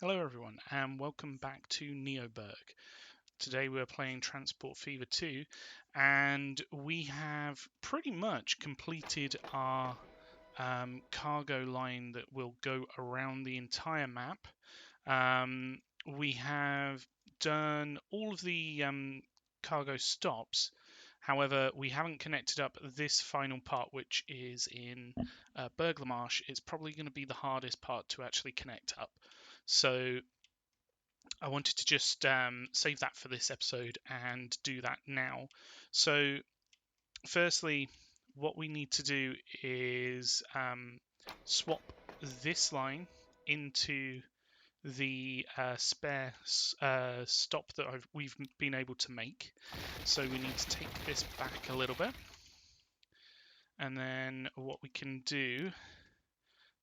Hello everyone and welcome back to NeoBurgh. Today we're playing Transport Fever 2 and we have pretty much completed our cargo line that will go around the entire map. We have done all of the cargo stops. However, we haven't connected up this final part, which is in Burgh-Le-Marsh. It's probably going to be the hardest part to actually connect up. So I wanted to just save that for this episode and do that now. So firstly, what we need to do is swap this line into the spare stop that we've been able to make. So we need to take this back a little bit. And then what we can do,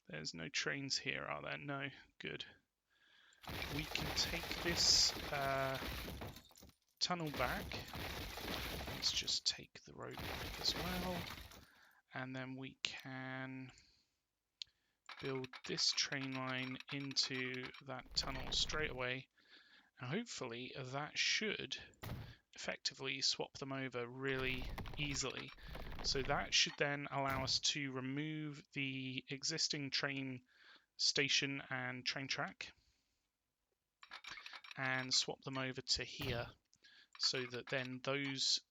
there's no trains here, are there? No, good. We can take this tunnel back. Let's just take the road back as well. And then we can build this train line into that tunnel straight away. And hopefully that should effectively swap them over really easily. So that should then allow us to remove the existing train station and train track and swap them over to here, so that then those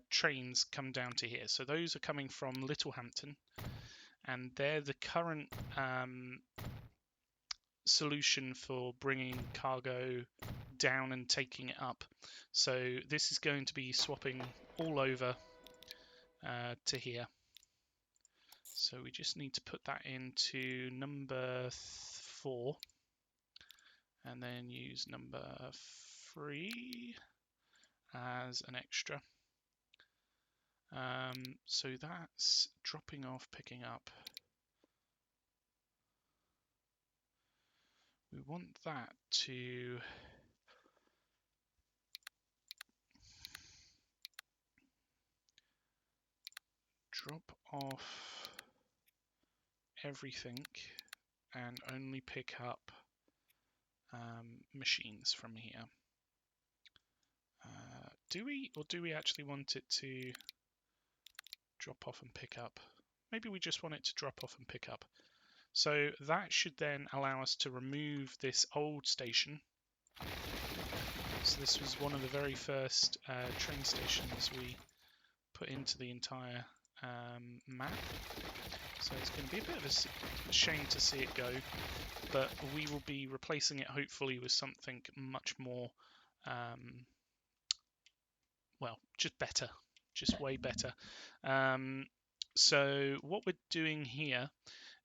trains come down to here. So those are coming from Littlehampton, and they're the current solution for bringing cargo down and taking it up. So this is going to be swapping all over to here. So we just need to put that into number 4 and then use number 3 as an extra. So that's dropping off, picking up. We want that to drop off everything and only pick up machines from here. Do we actually want it to drop off and pick up? Maybe we just want it to drop off and pick up. So that should then allow us to remove this old station. So this was one of the very first train stations we put into the entire map. So it's going to be a bit of a shame to see it go, but we will be replacing it hopefully with something much more, well, just better, just way better. So what we're doing here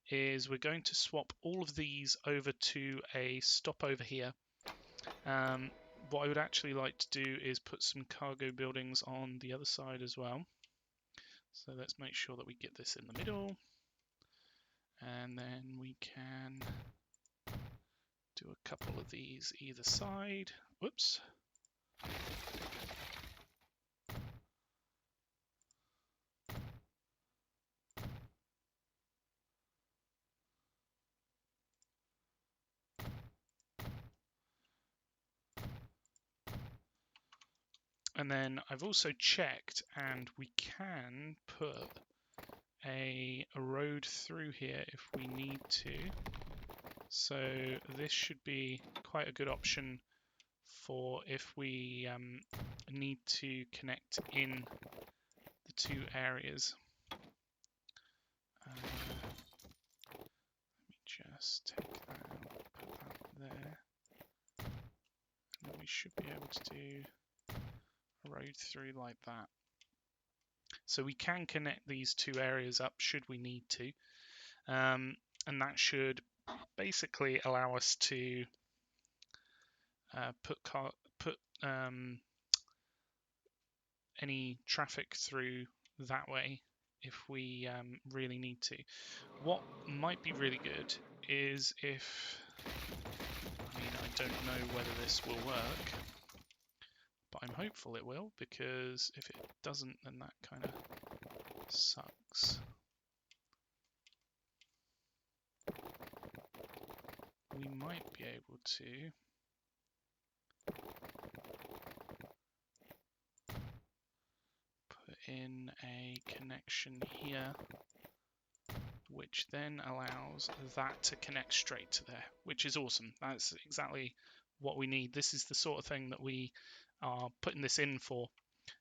is we're going to swap all of these over to a stop over here. What I would actually like to do is put some cargo buildings on the other side as well. So let's make sure that we get this in the middle. And then we can do a couple of these either side. Whoops. And then I've also checked, and we can put a road through here if we need to. So this should be quite a good option for if we need to connect in the two areas. Let me just take that out, put that there. And then we should be able to do a road through like that. So we can connect these two areas up should we need to. And that should basically allow us to put any traffic through that way if we really need to. What might be really good is if, I mean, I don't know whether this will work, but I'm hopeful it will, because if it doesn't, then that kind of sucks. we might be able to put in a connection here, which then allows that to connect straight to there, which is awesome. That's exactly what we need. This is the sort of thing that we are putting this in for.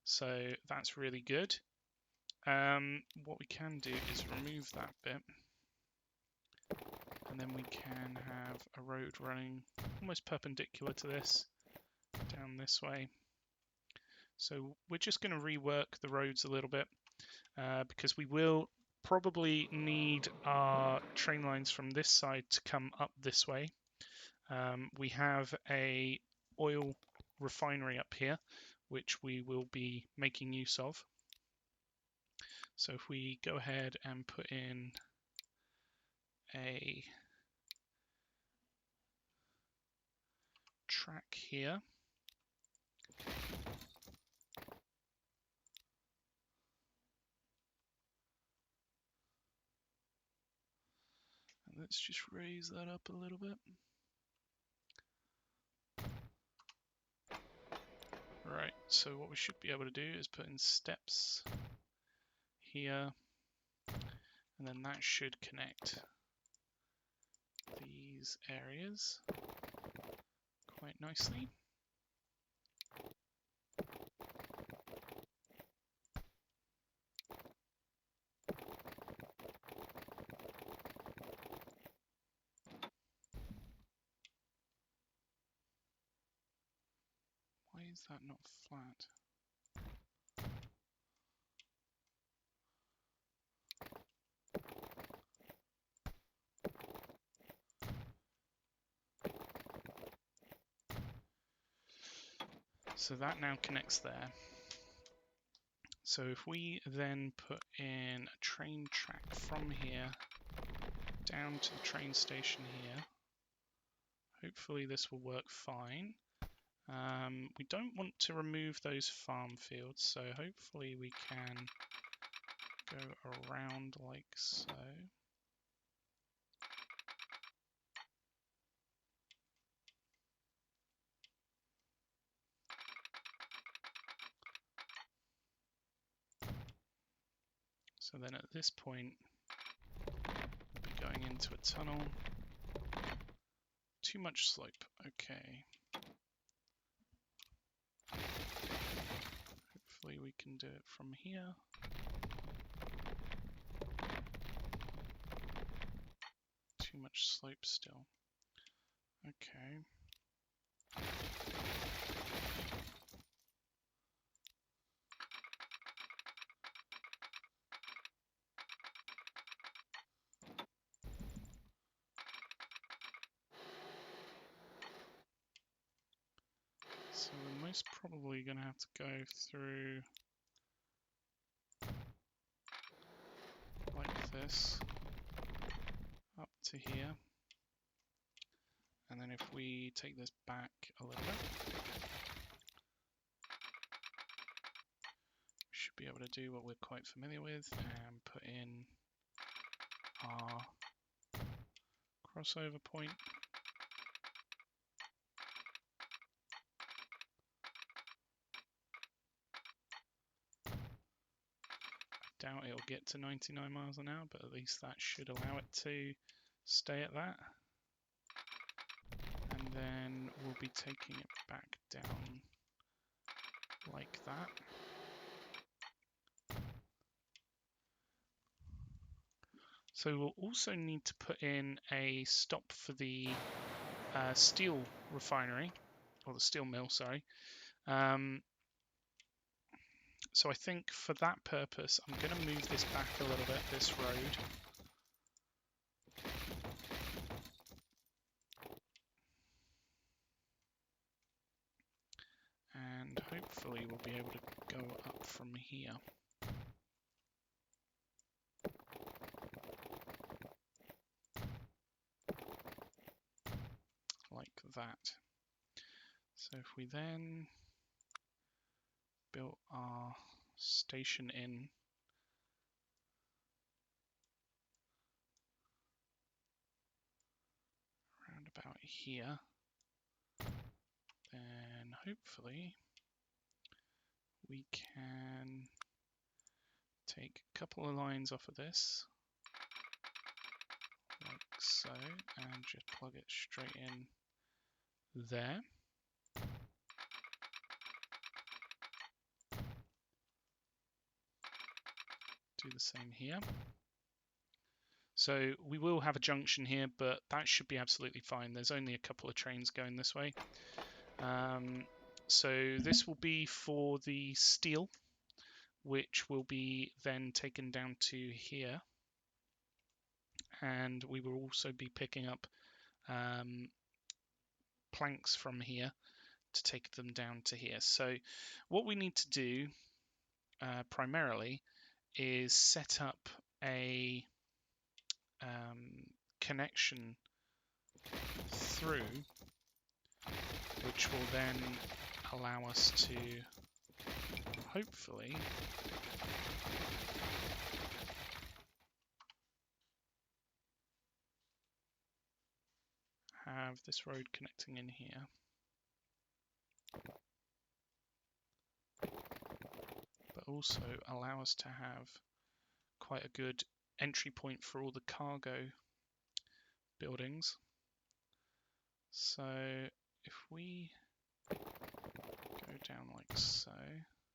So that's really good. What we can do is remove that bit, and then we can have a road running almost perpendicular to this down this way. So we're just going to rework the roads a little bit because we will probably need our train lines from this side to come up this way. We have a oil refinery up here, which we will be making use of. So if we go ahead and put in a track here, and let's just raise that up a little bit. Right, so what we should be able to do is put in steps here, and then that should connect these areas quite nicely. Why is that not flat? So that now connects there. So if we then put in a train track from here down to the train station here, hopefully this will work fine. We don't want to remove those farm fields, so hopefully we can go around like so. So then at this point, we'll be going into a tunnel. Too much slope, okay. Hopefully we can do it from here. Too much slope still. Okay. So we're most probably going to have to go through like this, up to here. And then if we take this back a little bit, we should be able to do what we're quite familiar with and put in our crossover point. Doubt it'll get to 99 miles an hour, but at least that should allow it to stay at that. And then we'll be taking it back down like that. So we'll also need to put in a stop for the steel refinery, or the steel mill, sorry. So I think for that purpose, I'm going to move this back a little bit, this road. And hopefully we'll be able to go up from here. Like that. So if we then built our station in around about here, then hopefully we can take a couple of lines off of this, like so, and just plug it straight in there. Do the same here. So we will have a junction here, but that should be absolutely fine. There's only a couple of trains going this way. So this will be for the steel, which will be then taken down to here. And we will also be picking up planks from here to take them down to here. So what we need to do primarily is set up a connection through, which will then allow us to hopefully have this road connecting in here. But also allow us to have quite a good entry point for all the cargo buildings. So if we go down like so,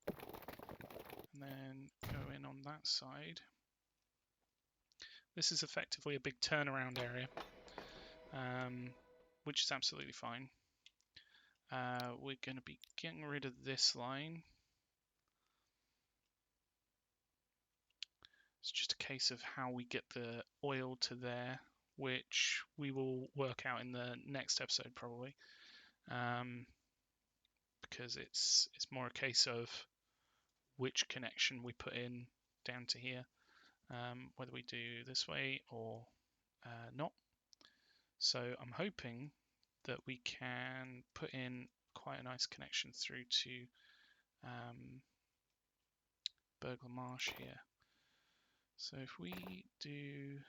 and then go in on that side, this is effectively a big turnaround area, which is absolutely fine. We're going to be getting rid of this line. It's just a case of how we get the oil to there, which we will work out in the next episode probably, because it's more a case of which connection we put in down to here, whether we do this way or not. So I'm hoping that we can put in quite a nice connection through to Burgh-Le-Marsh here. So if we do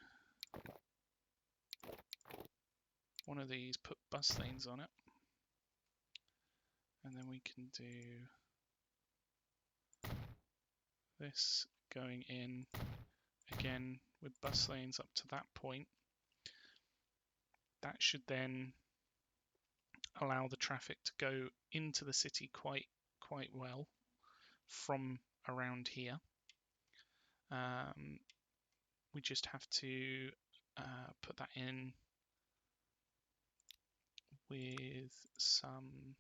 one of these, put bus lanes on it, and then we can do this going in again with bus lanes up to that point. That should then allow the traffic to go into the city quite well from around here. We just have to put that in with some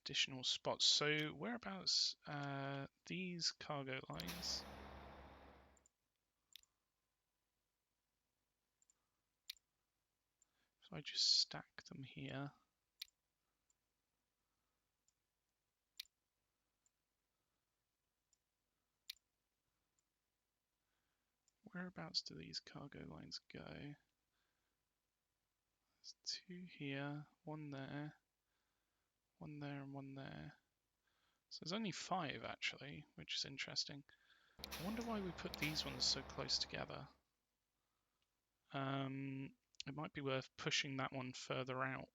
additional spots. So whereabouts these cargo lines? If I just stack them here, whereabouts do these cargo lines go? There's two here, one there, one there, and one there. So there's only 5 actually, which is interesting. I wonder why we put these ones so close together. It might be worth pushing that one further out,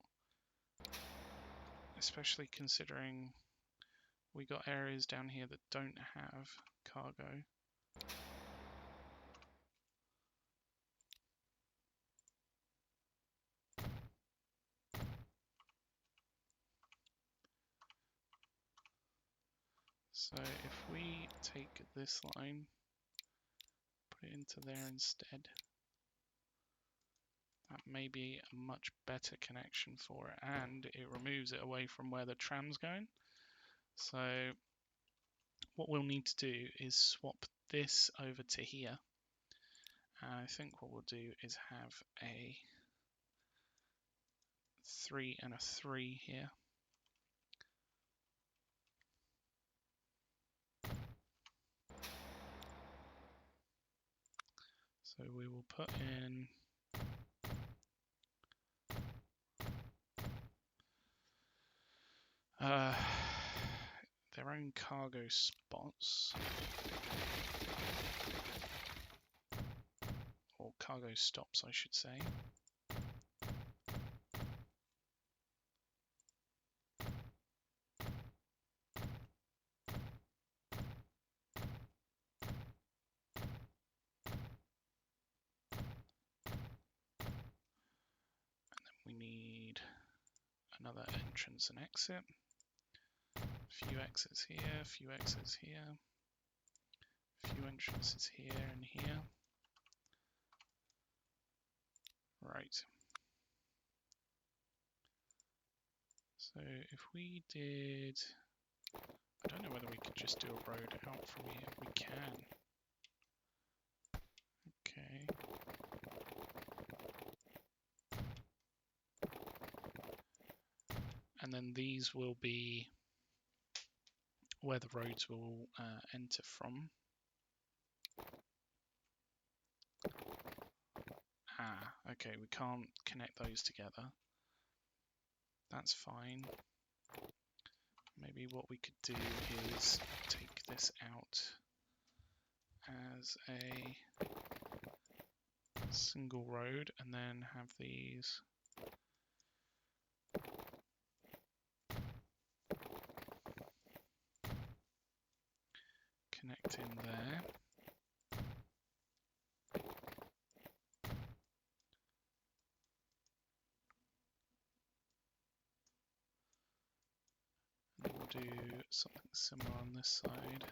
especially considering we got areas down here that don't have cargo. So if we take this line, put it into there instead, that may be a much better connection for it, and it removes it away from where the tram's going. So what we'll need to do is swap this over to here. I think what we'll do is have a 3 and a 3 here. So we will put in their own cargo spots, or cargo stops, I should say. We need another entrance and exit. A few exits here, a few exits here, a few entrances here and here. Right. So if we did, I don't know whether we could just do a road out from here. We can. Okay. And then these will be where the roads will enter from. Ah, okay, we can't connect those together. That's fine. Maybe what we could do is take this out as a single road and then have these connect in there. And we'll do something similar on this side.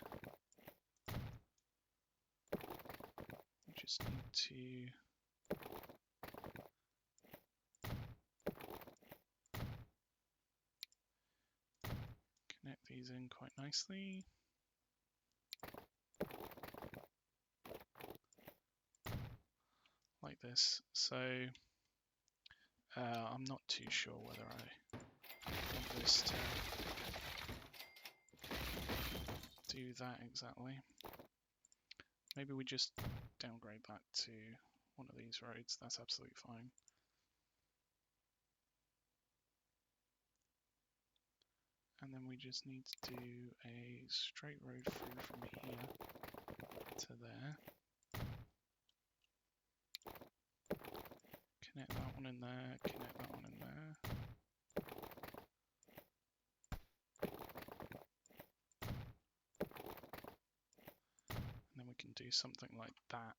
We just need to connect these in quite nicely. Like this. So I'm not too sure whether I want this to do that exactly. Maybe we just downgrade that to one of these roads. That's absolutely fine. And then we just need to do a straight road through from here to there. Connect that one in there, connect that one in there. And then we can do something like that.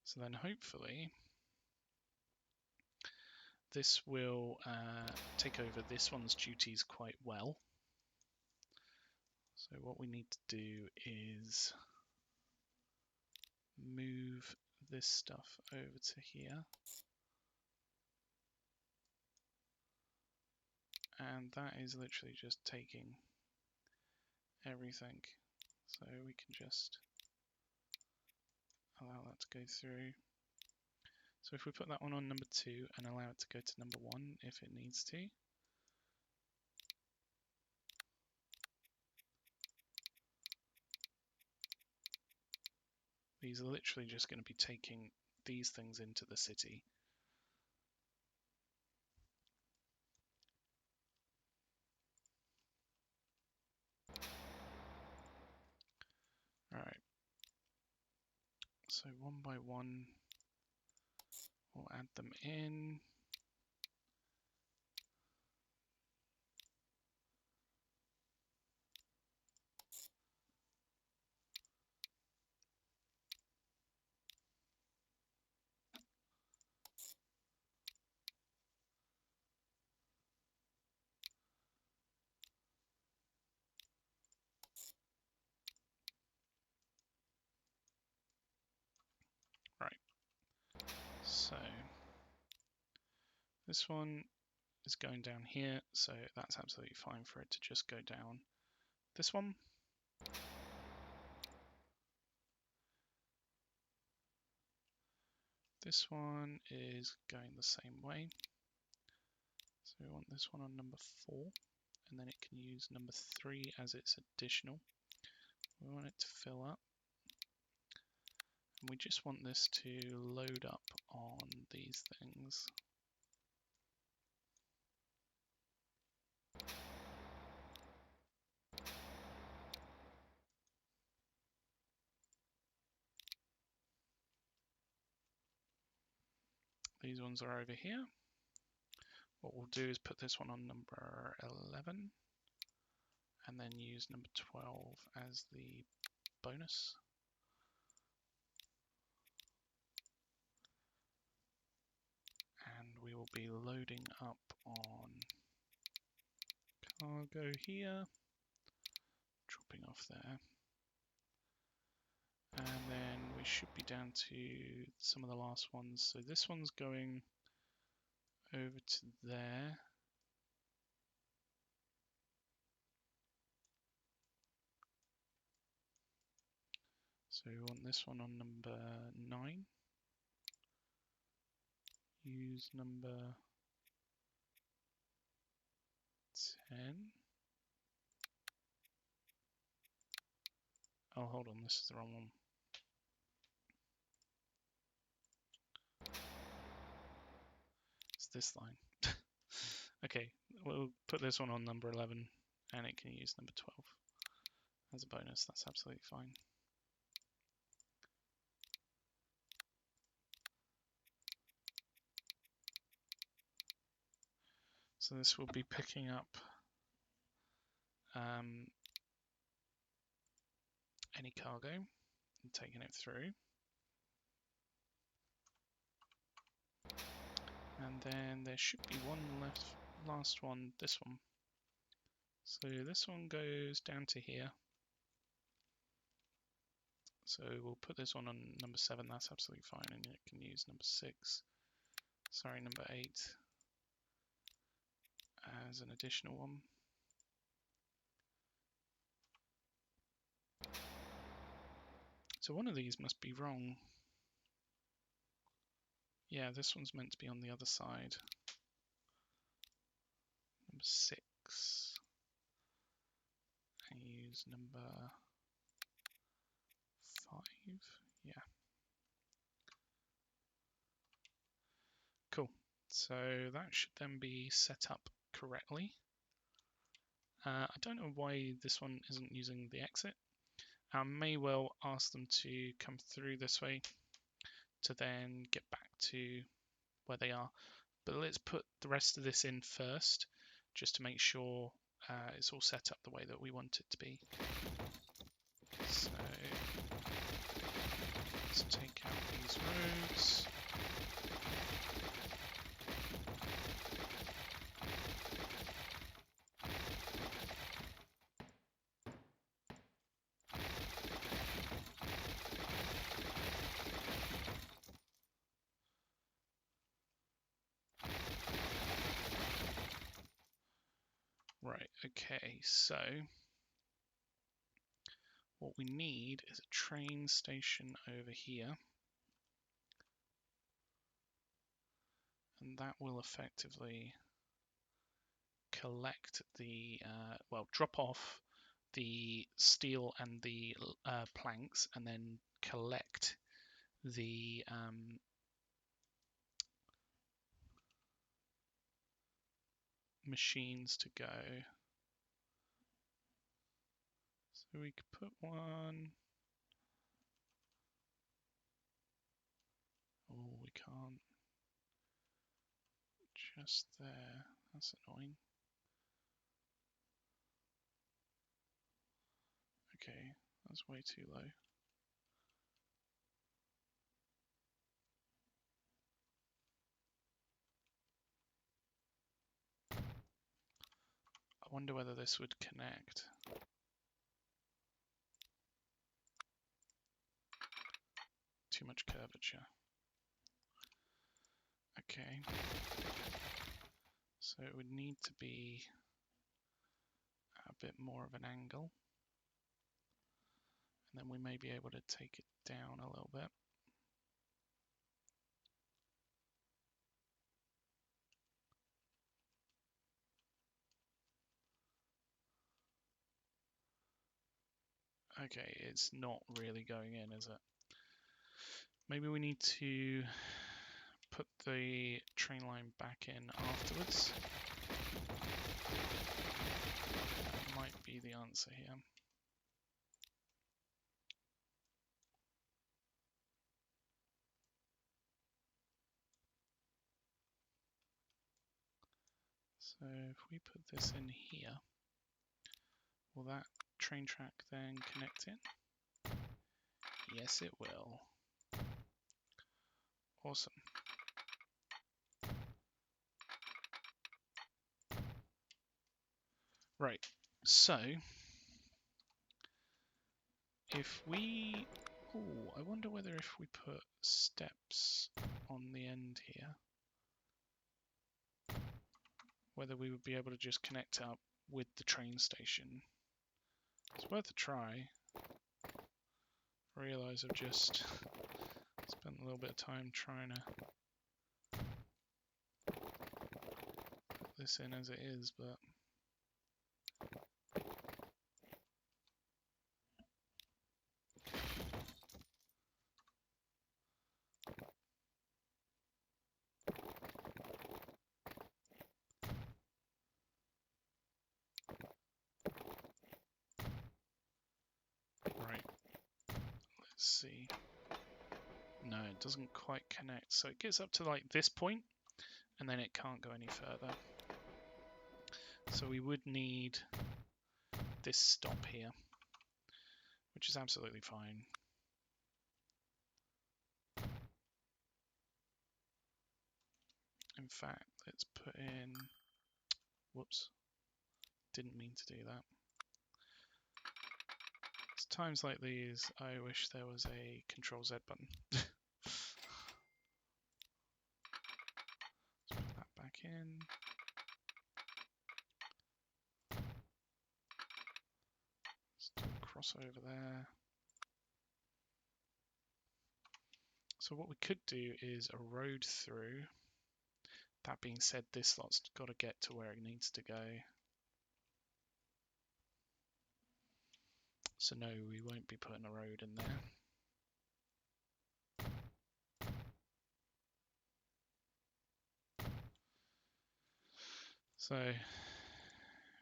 So then hopefully this will take over this one's duties quite well. So what we need to do is move this stuff over to here. And that is literally just taking everything. So we can just allow that to go through. So if we put that one on number 2 and allow it to go to number 1 if it needs to. These are literally just going to be taking these things into the city. Alright. So one by one, we'll add them in. Right. So this one is going down here, so that's absolutely fine for it to just go down this one. This one is going the same way. So we want this one on number 4, and then it can use number 3 as its additional. We want it to fill up. And we just want this to load up on these things. These ones are over here. What we'll do is put this one on number 11 and then use number 12 as the bonus. And we will be loading up on cargo here, dropping off there. And then we should be down to some of the last ones. So this one's going over to there. So we want this one on number 9. Use number 10. Oh, hold on, this is the wrong one. It's this line. Okay, we'll put this one on number 11 and it can use number 12 as a bonus. That's absolutely fine. So this will be picking up any cargo and taking it through. And then there should be one last one, this one. So this one goes down to here. So we'll put this one on number 7, that's absolutely fine, and it can use number 6, sorry, number 8 as an additional one. So one of these must be wrong. Yeah, this one's meant to be on the other side. Number 6. And use number 5. Yeah. Cool. So that should then be set up correctly. I don't know why this one isn't using the exit. I may well ask them to come through this way to then get back to where they are. But let's put the rest of this in first, just to make sure it's all set up the way that we want it to be. So let's take out these roads. Right, okay, so what we need is a train station over here. And that will effectively collect the, well, drop off the steel and the planks, and then collect the machines to go. So we could put one. Oh, we can't. Just there. That's annoying. Okay, that's way too low. I wonder whether this would connect. Too much curvature. Okay. So it would need to be a bit more of an angle. And then we may be able to take it down a little bit. Okay, it's not really going in, is it? Maybe we need to put the train line back in afterwards. That might be the answer here. So if we put this in here, will that train track then connect in? Yes, it will. Awesome. Right, so if we... Oh, I wonder whether if we put steps on the end here, whether we would be able to just connect up with the train station. It's worth a try. I realise I've just spent a little bit of time trying to put this in as it is, but right, let's see. No, it doesn't quite connect. So it gets up to like this point, and then it can't go any further. So we would need this stop here, which is absolutely fine. In fact, let's put in... Whoops. Didn't mean to do that. It's times like these, I wish there was a Control Z button. Let's put that back in. Let's do a crossover there. So what we could do is a road through. That being said, this lot's got to get to where it needs to go. So no, we won't be putting a road in there. So if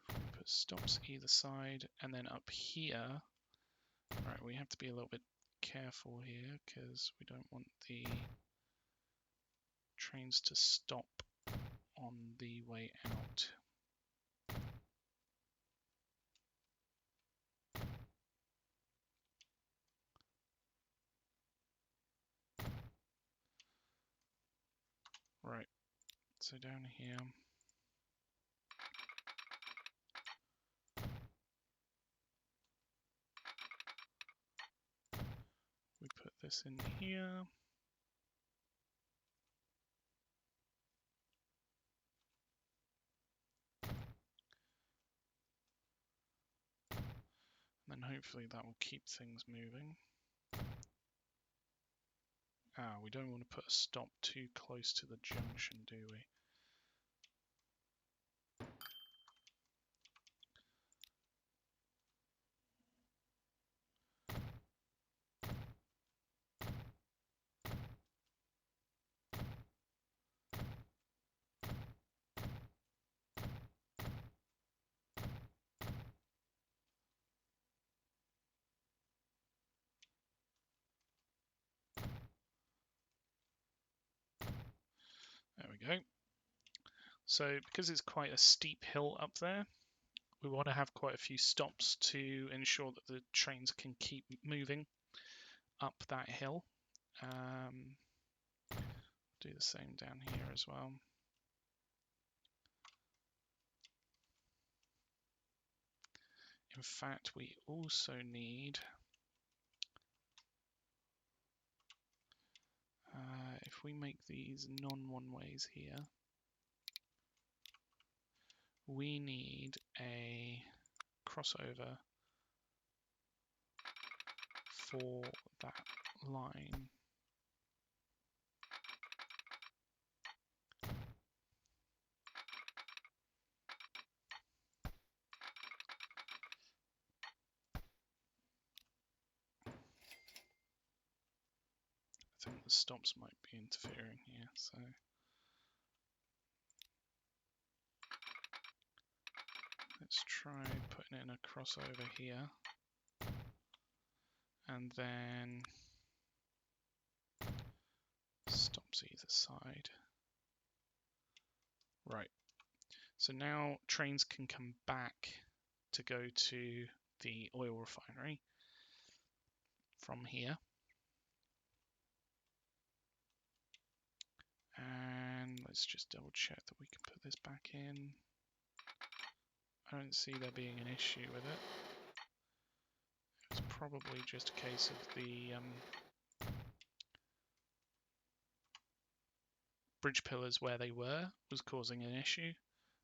we put stops either side, and then up here, right, we have to be a little bit careful here because we don't want the trains to stop on the way out. Right, so down here, we put this in here. And then hopefully that will keep things moving. Ah, we don't want to put a stop too close to the junction, do we? There we go. So because it's quite a steep hill up there, we want to have quite a few stops to ensure that the trains can keep moving up that hill. Do the same down here as well. In fact, we also need, if we make these non-one-ways here, we need a crossover for that line. I think the stops might be interfering here, so let's try putting in a crossover here, and then stops either side. Right, So now trains can come back to go to the oil refinery from here. And let's just double check that we can put this back in. I don't see there being an issue with it. It's probably just a case of the bridge pillars where they were was causing an issue.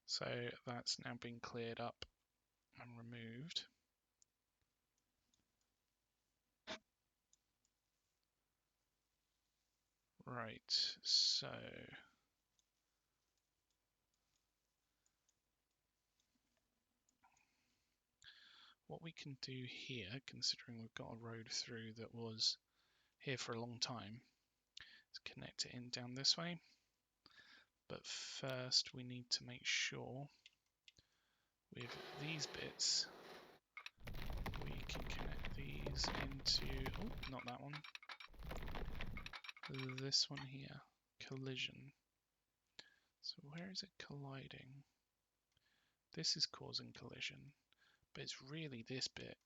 So that's now been cleared up and removed. Right, so what we can do here, considering we've got a road through that was here for a long time, is connect it in down this way. But first we need to make sure with these bits we can connect these into, oh, not that one, this one here, collision. So where is it colliding? This is causing collision, but it's really this bit.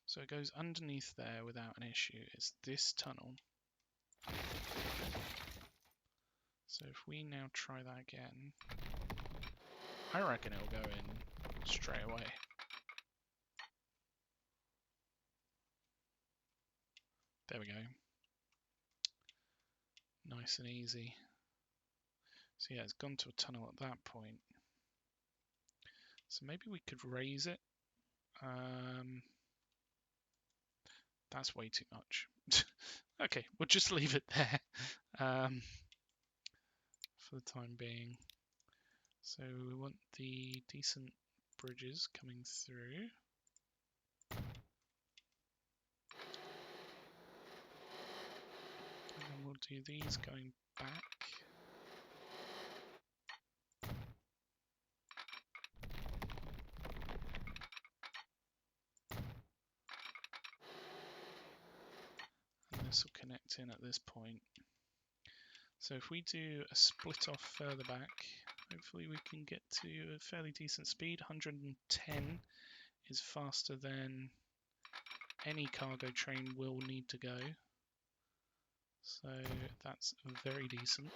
So it goes underneath there without an issue. It's this tunnel. So if we now try that again, I reckon it'll go in straight away. There we go. Nice and easy. So yeah, it's gone to a tunnel at that point. So maybe we could raise it. That's way too much. Okay, we'll just leave it there for the time being. So we want the decent bridges coming through. And then we'll do these going back. This will connect in at this point. So if we do a split off further back, hopefully we can get to a fairly decent speed. 110 is faster than any cargo train will need to go. So that's very decent.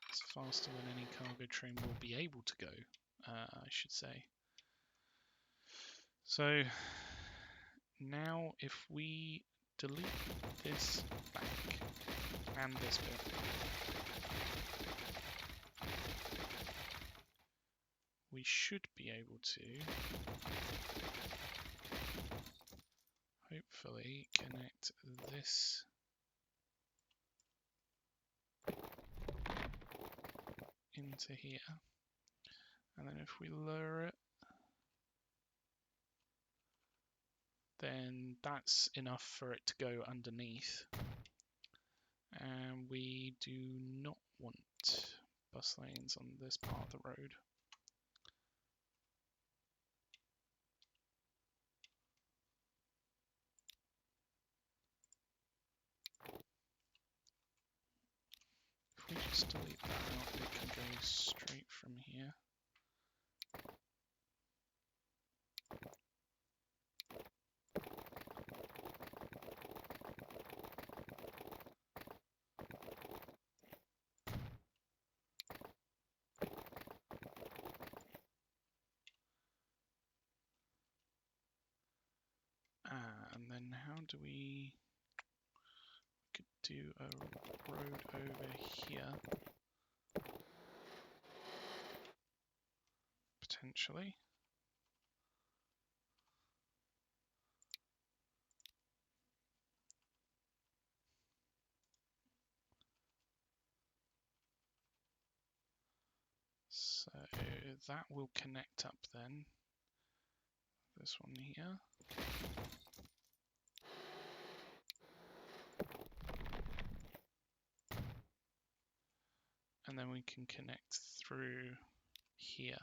It's faster than any cargo train will be able to go, I should say. So now if we delete this back and this bit, we should be able to hopefully connect this into here. And then if we lower it, then that's enough for it to go underneath. And we do not want bus lanes on this part of the road. If we just delete that out, we can go straight from here. And then how do we could do a road over here, potentially. So that will connect up then. This one here. And then we can connect through here.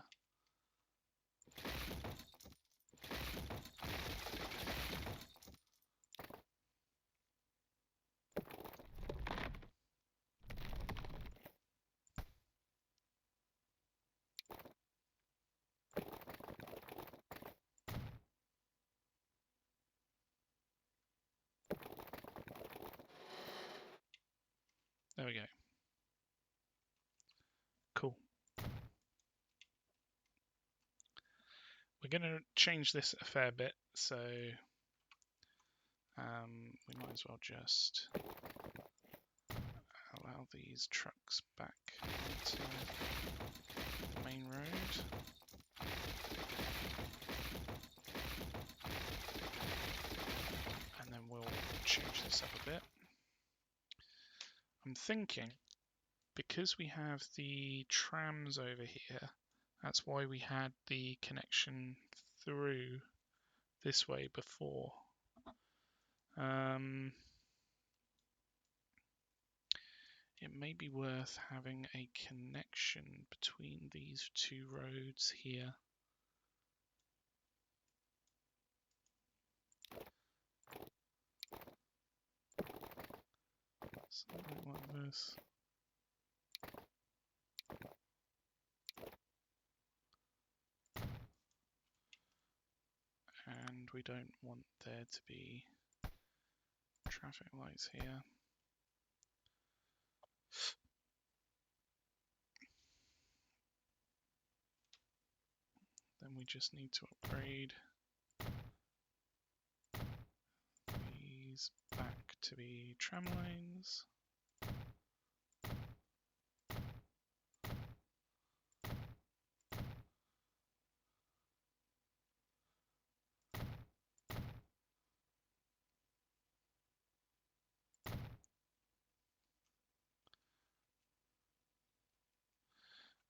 There we go. Cool. We're going to change this a fair bit, so we might as well just allow these trucks back into the main road. And then we'll change this up a bit. I'm thinking, because we have the trams over here, that's why we had the connection through this way before. It may be worth having a connection between these two roads here. Something like this. And we don't want there to be traffic lights here. Then we just need to upgrade these back to be tram lanes.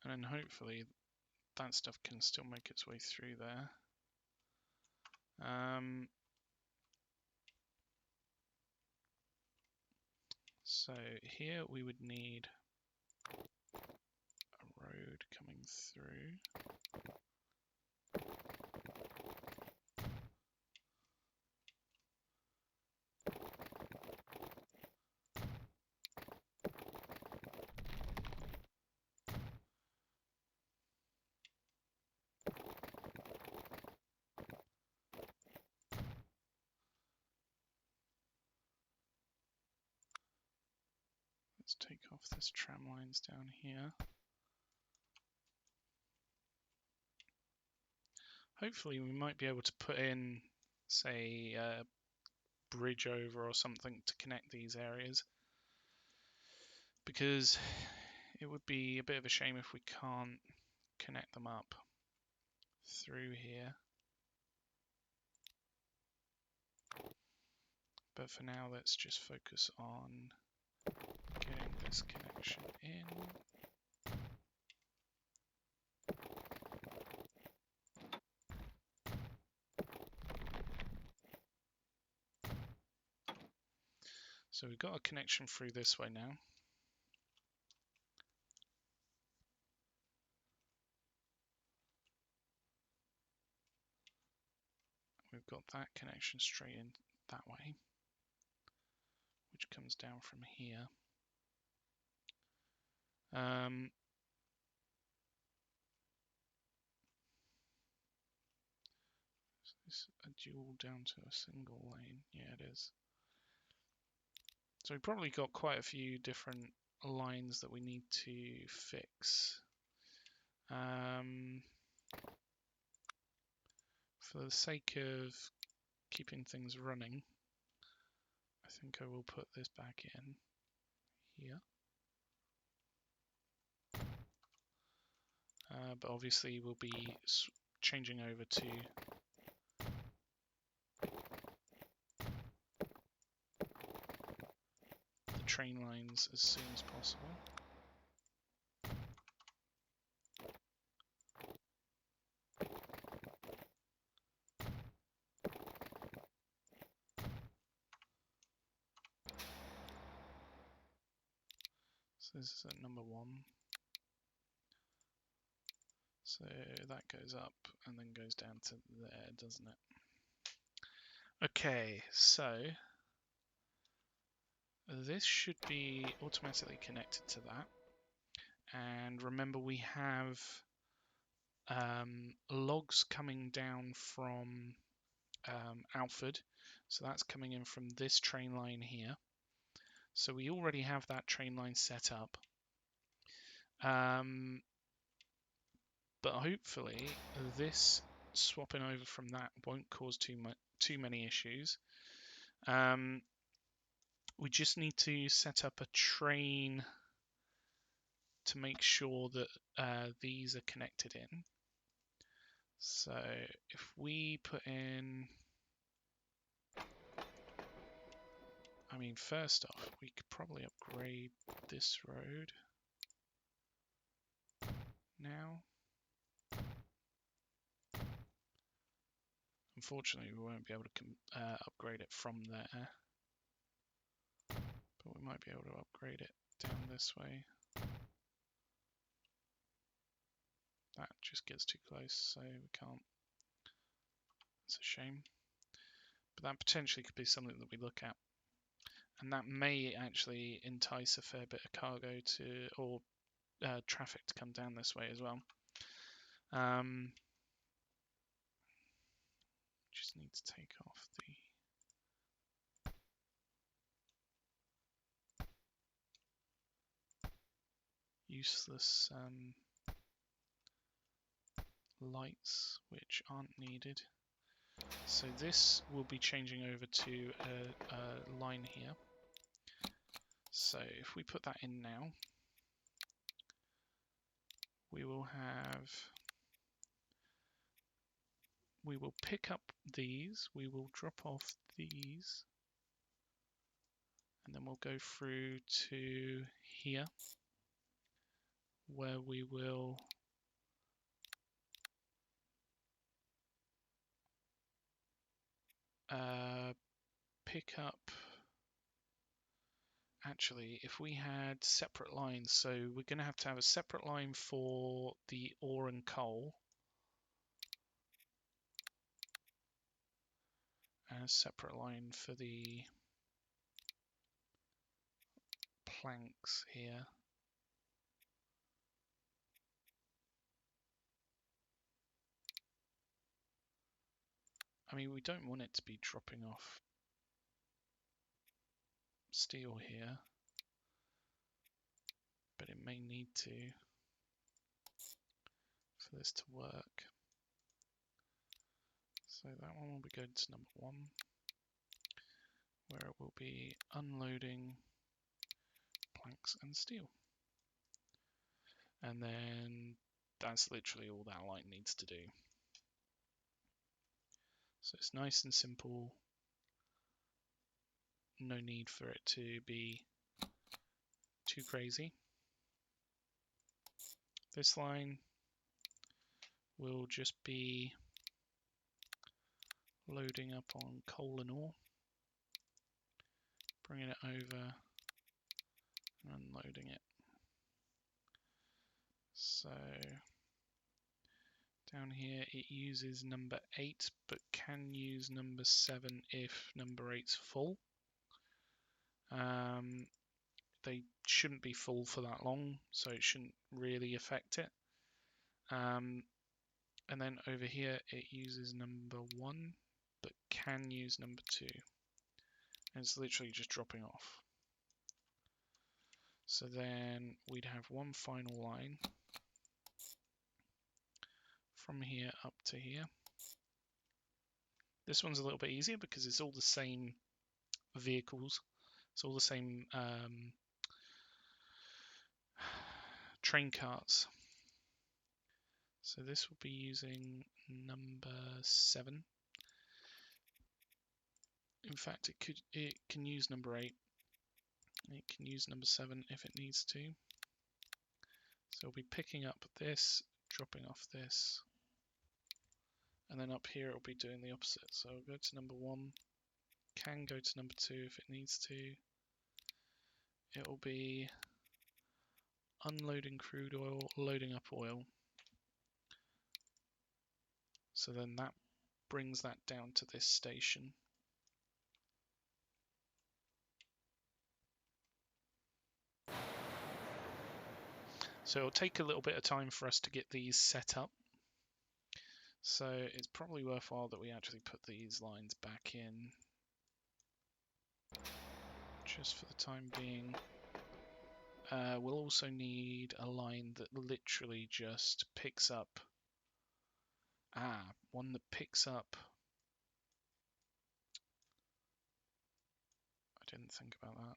And then hopefully that stuff can still make its way through there. So here we would need a road coming through. Let's take off this tram lines down here. Hopefully we might be able to put in, say, a bridge over or something to connect these areas, because it would be a bit of a shame if we can't connect them up through here. But for now, let's just focus on getting this connection in. So we've got a connection through this way now. We've got that connection straight in that way, which comes down from here. Is a dual down to a single lane? Yeah, it is. So we've probably got quite a few different lines that we need to fix. For the sake of keeping things running, I think I will put this back in here. But obviously we'll be changing over to the train lines as soon as possible. So this is at number 1. So that goes up and then goes down to there, doesn't it? Okay, so this should be automatically connected to that. And remember, we have logs coming down from Alford. So that's coming in from this train line here. So we already have that train line set up. But hopefully this swapping over from that won't cause too many issues. We just need to set up a train to make sure that these are connected in. So if we put in, I mean, first off, we could probably upgrade this road now. Unfortunately, we won't be able to upgrade it from there, but we might be able to upgrade it down this way. That just gets too close, so we can't. It's a shame. But that potentially could be something that we look at. And that may actually entice a fair bit of cargo to, or traffic to come down this way as well. Just need to take off the useless lights which aren't needed. So this will be changing over to a line here. So if we put that in now, we will pick up these, we will drop off these, and then we'll go through to here, where we will pick up, actually, if we had separate lines, so we're going to have a separate line for the ore and coal, and a separate line for the planks here. I mean, we don't want it to be dropping off steel here, but it may need to for this to work. So that one will be going to number 1, where it will be unloading planks and steel. And then that's literally all that line needs to do. So it's nice and simple. No need for it to be too crazy. This line will just be loading up on coal and ore, bringing it over and unloading it. So down here it uses number 8 but can use number 7 if number 8's full. They shouldn't be full for that long, so it shouldn't really affect it. And then over here it uses number 1 but can use number 2, and it's literally just dropping off. So then we'd have one final line from here up to here. This one's a little bit easier because it's all the same vehicles, it's all the same train carts. So this will be using number 7. In fact, it can use number 8. It can use number 7 if it needs to. So we'll be picking up this, dropping off this, and then up here it'll be doing the opposite. So we'll go to number 1, can go to number 2 if it needs to. It will be unloading crude oil, loading up oil. So then that brings that down to this station. So it'll take a little bit of time for us to get these set up. So it's probably worthwhile that we actually put these lines back in just for the time being. We'll also need a line that literally just picks up. One that picks up. I didn't think about that.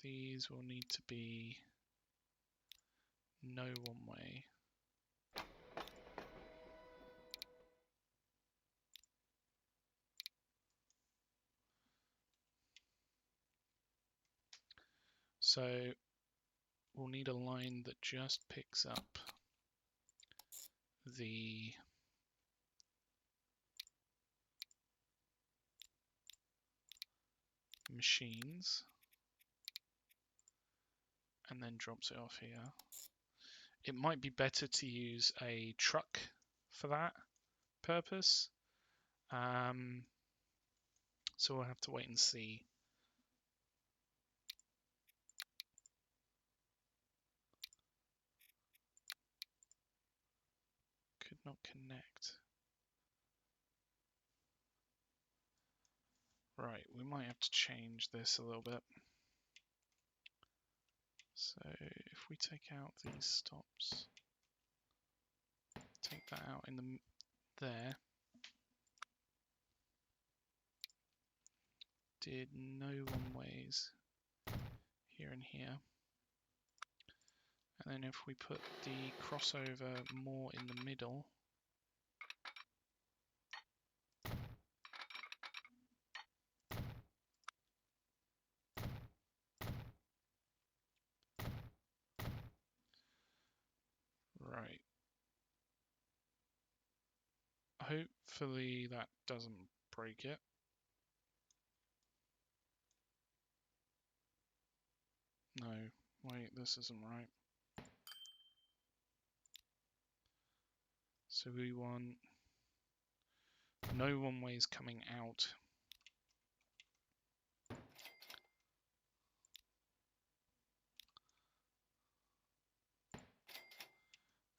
These will need to be no one way. So we'll need a line that just picks up the machines and then drops it off here. It might be better to use a truck for that purpose. So we'll have to wait and see. Could not connect. Right, we might have to change this a little bit. So if we take out these stops, take that out in there. Did no one-ways here and here. And then if we put the crossover more in the middle, right. Hopefully that doesn't break it. No, wait, this isn't right. So we want no one-ways coming out.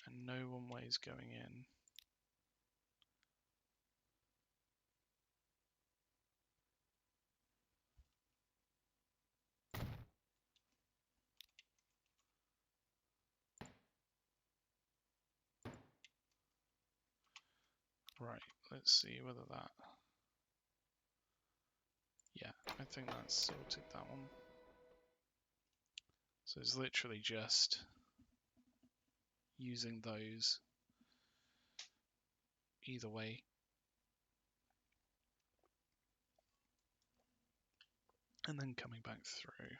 And no one-ways going in. Right, let's see whether that... Yeah, I think that's sorted that one. So it's literally just using those either way. And then coming back through.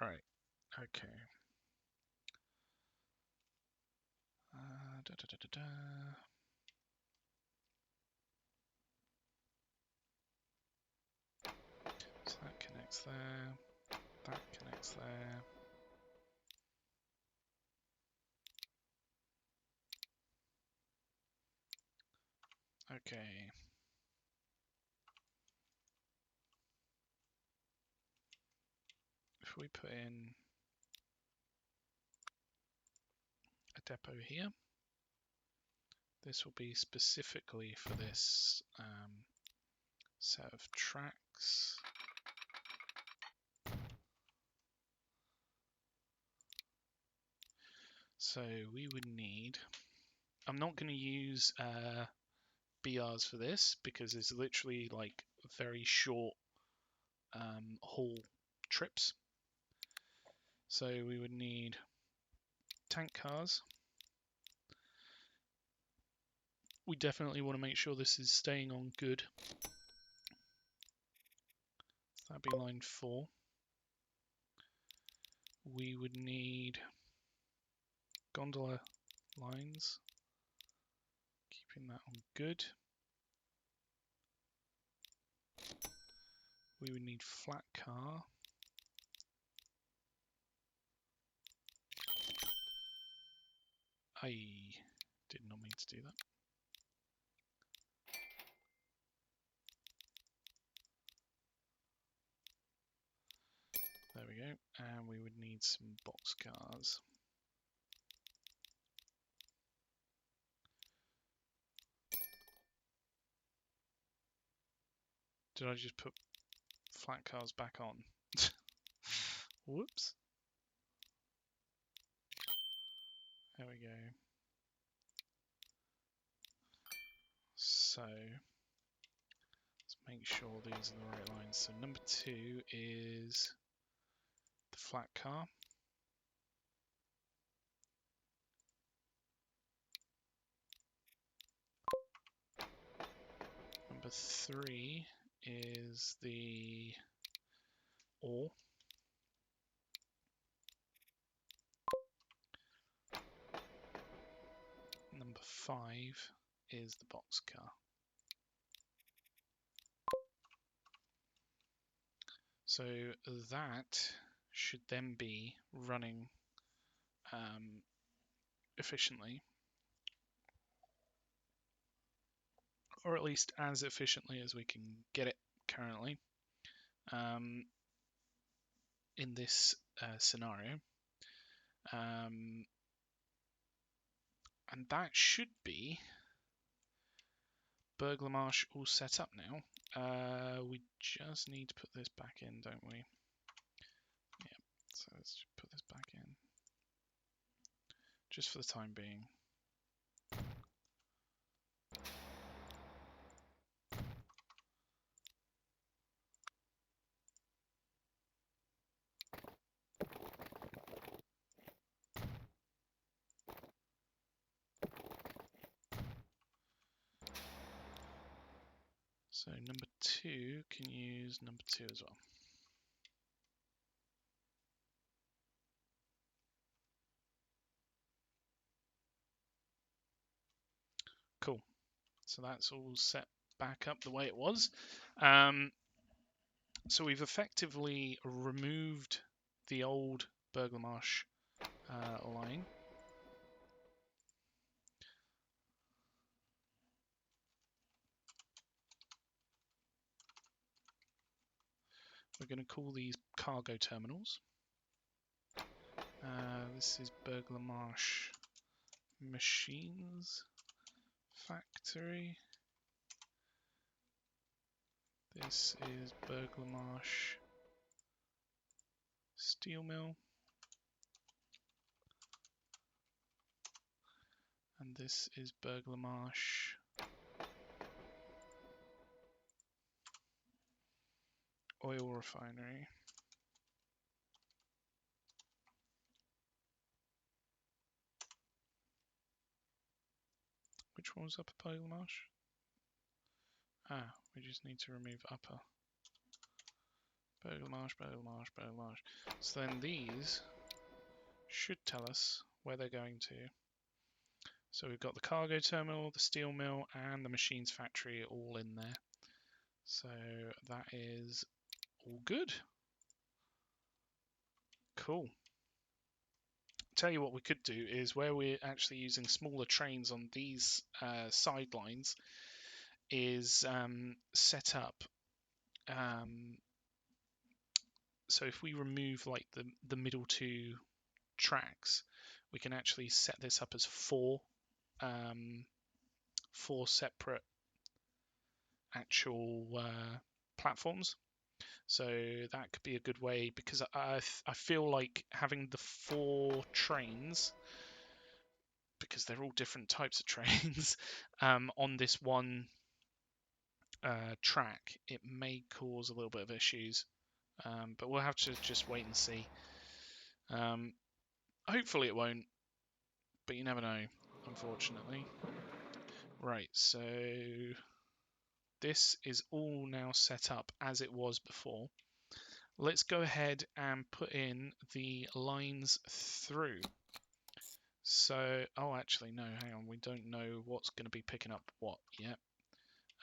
Right, okay. So that connects there, that connects there. Okay. If we put in a depot here, this will be specifically for this set of tracks. So we would need, I'm not going to use BRs for this because it's literally like very short haul trips. So we would need tank cars. We definitely want to make sure this is staying on good. That'd be line 4. We would need gondola lines, keeping that on good. We would need flat car. I did not mean to do that. There we go. And we would need some box cars. Did I just put flat cars back on? Whoops. There we go. So let's make sure these are the right lines. So number 2 is the flat car. Number 3 is the ore. Number 5 is the boxcar. So that should then be running efficiently, or at least as efficiently as we can get it currently in this scenario. And that should be Burgh-Le-Marsh all set up now. We just need to put this back in, don't we? Yeah, so let's just put this back in, just for the time being. So number 2 can use number 2 as well. Cool. So that's all set back up the way it was. So we've effectively removed the old Burgh-Le-Marsh line. We're going to call these cargo terminals. This is Burgh-Le-Marsh Machines Factory. This is Burgh-Le-Marsh Steel Mill. And this is Burgh-Le-Marsh Oil Refinery. Which one was Upper Burgh-Le-Marsh? Ah, we just need to remove Upper Burgh-Le-Marsh, Burgh-Le-Marsh, Burgh-Le-Marsh. So then these should tell us where they're going to. So we've got the cargo terminal, the steel mill, and the machines factory all in there. So that is all good. Cool. Tell you what we could do is where we're actually using smaller trains on these sidelines is set up. So if we remove like the middle 2 tracks, we can actually set this up as 4 separate actual platforms. So that could be a good way, because I feel like having the 4 trains, because they're all different types of trains, on this one track, it may cause a little bit of issues. But we'll have to just wait and see. Hopefully it won't, but you never know, unfortunately. Right, so this is all now set up as it was before. Let's go ahead and put in the lines through. So, oh, actually, no, hang on. We don't know what's going to be picking up what yet.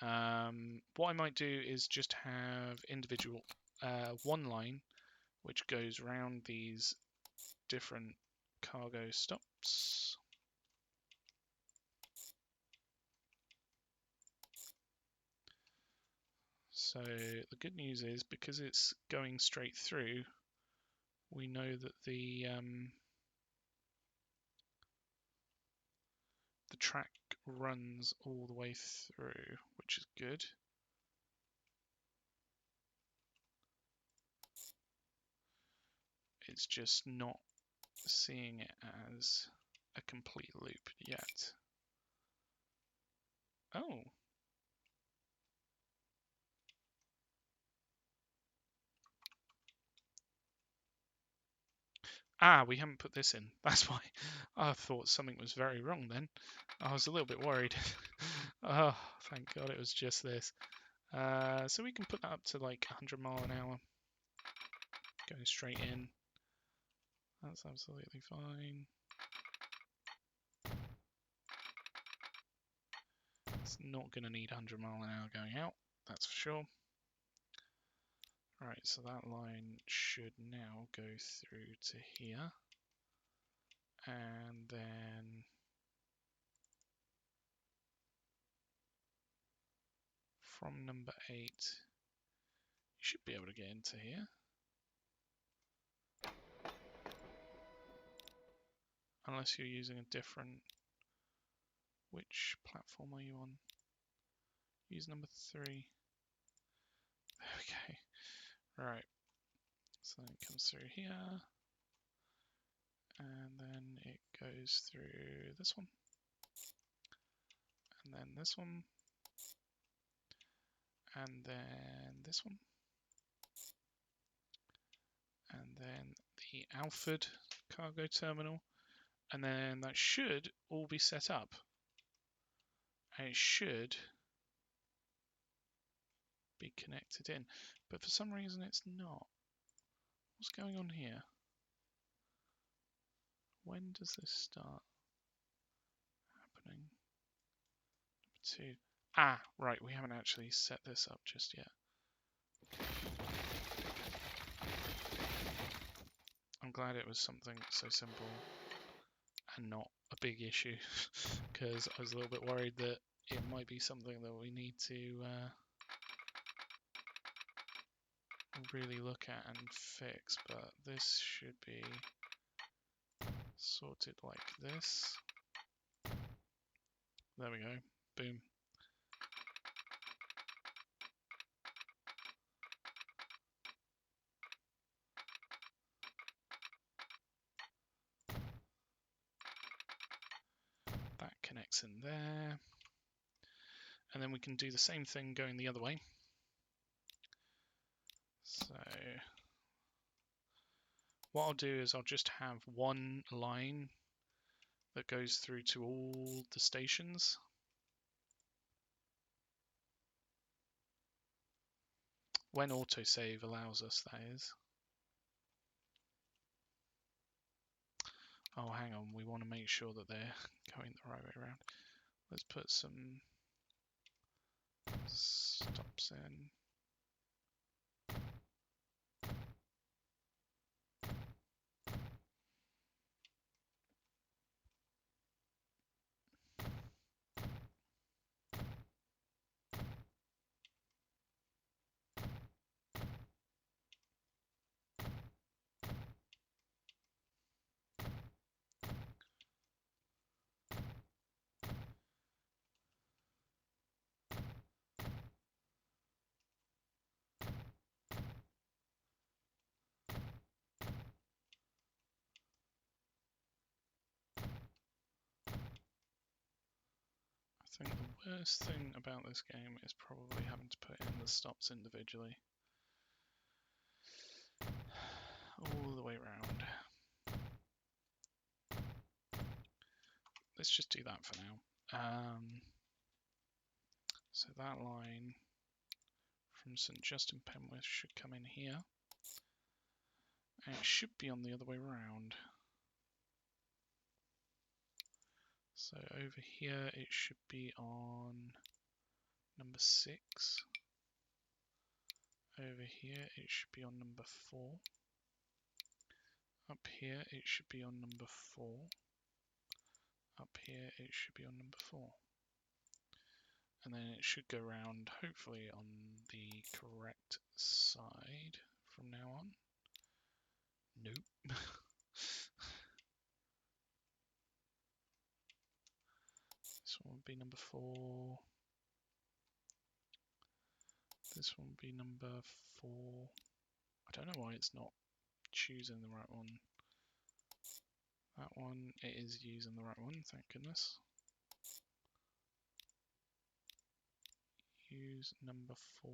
What I might do is just have individual one line which goes round these different cargo stops. So the good news is, because it's going straight through, we know that the track runs all the way through, which is good. It's just not seeing it as a complete loop yet. Oh. Ah, we haven't put this in. That's why. I thought something was very wrong then. I was a little bit worried. Oh, thank God it was just this. So we can put that up to like 100 mile an hour. Going straight in. That's absolutely fine. It's not going to need 100 mile an hour going out, that's for sure. Right, so that line should now go through to here. And then from number 8, you should be able to get into here. Unless you're using a different... Which platform are you on? Use number 3. Okay, right. So then it comes through here. And then it goes through this one. And then this one. And then this one. And then the Alford cargo terminal. And then that should all be set up. And it should be connected in. But for some reason it's not. What's going on here? When does this start happening? Number 2. Ah, right, we haven't actually set this up just yet. I'm glad it was something so simple and not a big issue, because I was a little bit worried that it might be something that we need to really look at and fix, but this should be sorted like this. There we go. Boom. That connects in there. And then we can do the same thing going the other way. So what I'll do is I'll just have one line that goes through to all the stations. When autosave allows us, that is. Oh, hang on, we want to make sure that they're going the right way around. Let's put some stops in. I think the worst thing about this game is probably having to put in the stops individually. All the way around. Let's just do that for now. So that line from St Justin Penwith should come in here. And it should be on the other way around. So over here it should be on number 6. Over here it should be on number 4. Up here it should be on number 4. Up here it should be on number 4. And then it should go around hopefully on the correct side from now on. Nope. This one would be number 4. This one would be number 4. I don't know why it's not choosing the right one? That one, it is using the right one, thank goodness. Use number 4.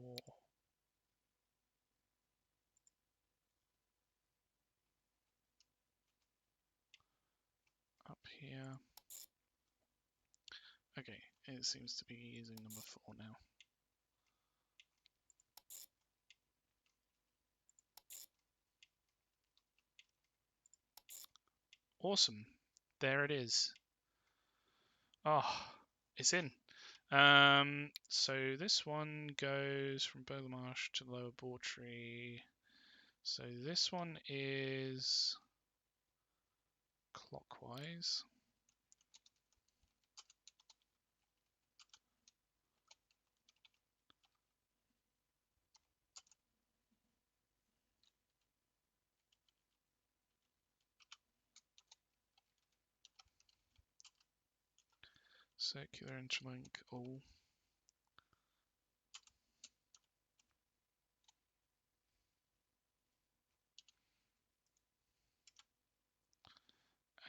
Up here. Okay, it seems to be using number 4 now. Awesome. There it is. Oh, it's in. So this one goes from Burgh-Le-Marsh to Lower Bawtry. So this one is clockwise. Circular interlink all.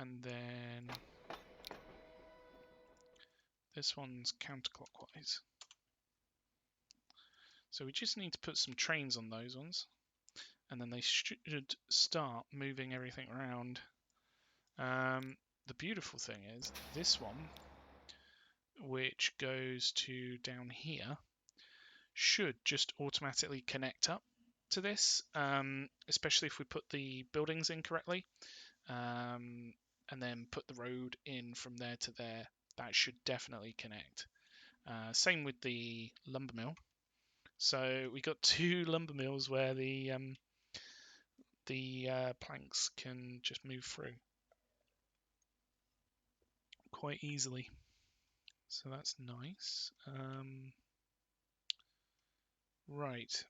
And then this one's counterclockwise. So we just need to put some trains on those ones, and then they should start moving everything around. The beautiful thing is this one, which goes to down here, should just automatically connect up to this, especially if we put the buildings in correctly, and then put the road in from there to there. That should definitely connect. Same with the lumber mill. So we got 2 lumber mills where the planks can just move through quite easily. So that's nice. Right.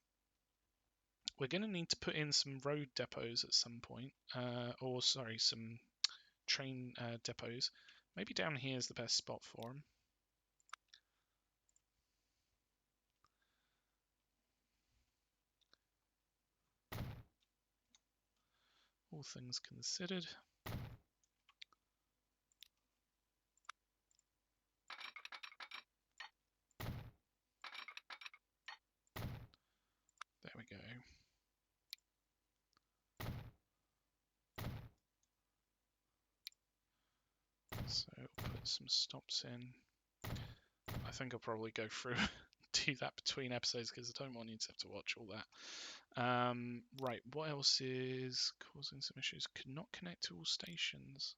We're going to need to put in some road depots at some point, or sorry, some train depots. Maybe down here is the best spot for them. All things considered. There we go. So put some stops in. I think I'll probably go through do that between episodes because I don't want you to have to watch all that. Right, what else is causing some issues? Could not connect to all stations.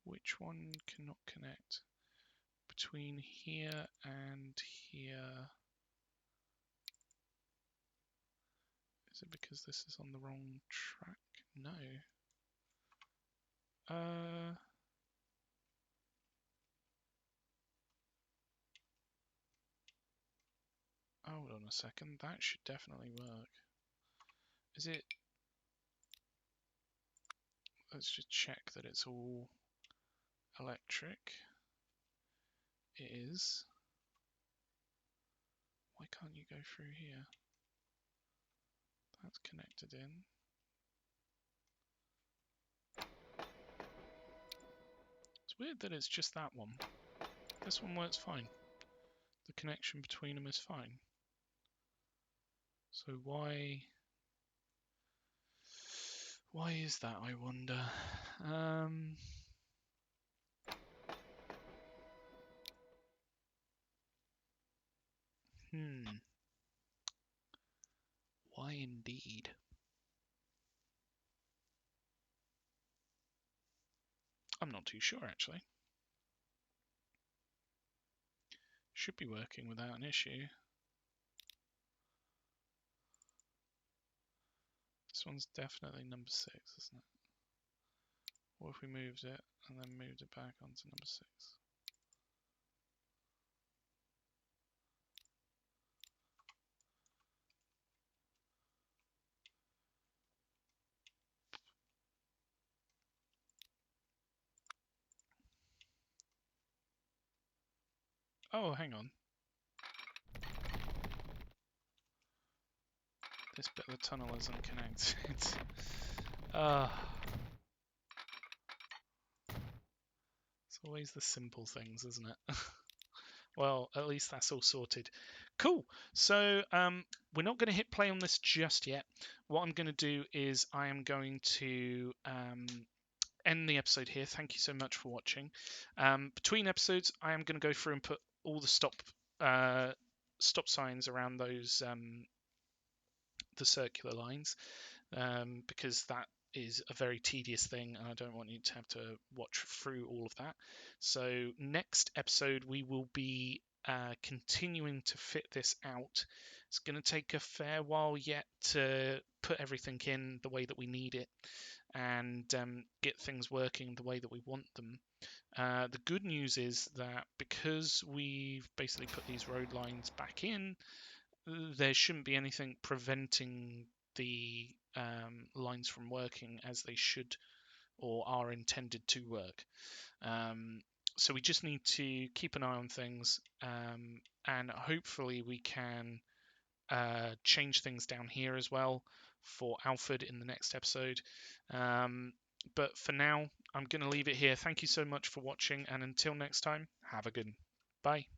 Which one cannot connect? Between here and here. Is it because this is on the wrong track? No. Hold on a second. That should definitely work. Is it? Let's just check that it's all electric. It is. Why can't you go through here? That's connected in. It's weird that it's just that one. This one works fine. The connection between them is fine. So why is that, I wonder? Why indeed? I'm not too sure, actually. Should be working without an issue. This one's definitely number 6, isn't it? What if we moved it and then moved it back onto number 6? Oh, hang on. This bit of the tunnel isn't connected. It's always the simple things, isn't it? Well, at least that's all sorted. Cool. So we're not going to hit play on this just yet. What I'm going to do is I am going to end the episode here. Thank you so much for watching. Between episodes, I am going to go through and put all the stop signs around those the circular lines, because that is a very tedious thing and I don't want you to have to watch through all of that. So next episode we will be continuing to fit this out. It's going to take a fair while yet to put everything in the way that we need it and get things working the way that we want them. The good news is that because we've basically put these road lines back in, there shouldn't be anything preventing the lines from working as they should or are intended to work. So we just need to keep an eye on things, and hopefully we can change things down here as well for Alfred in the next episode. But for now, I'm going to leave it here. Thank you so much for watching, and until next time, have a good one. Bye.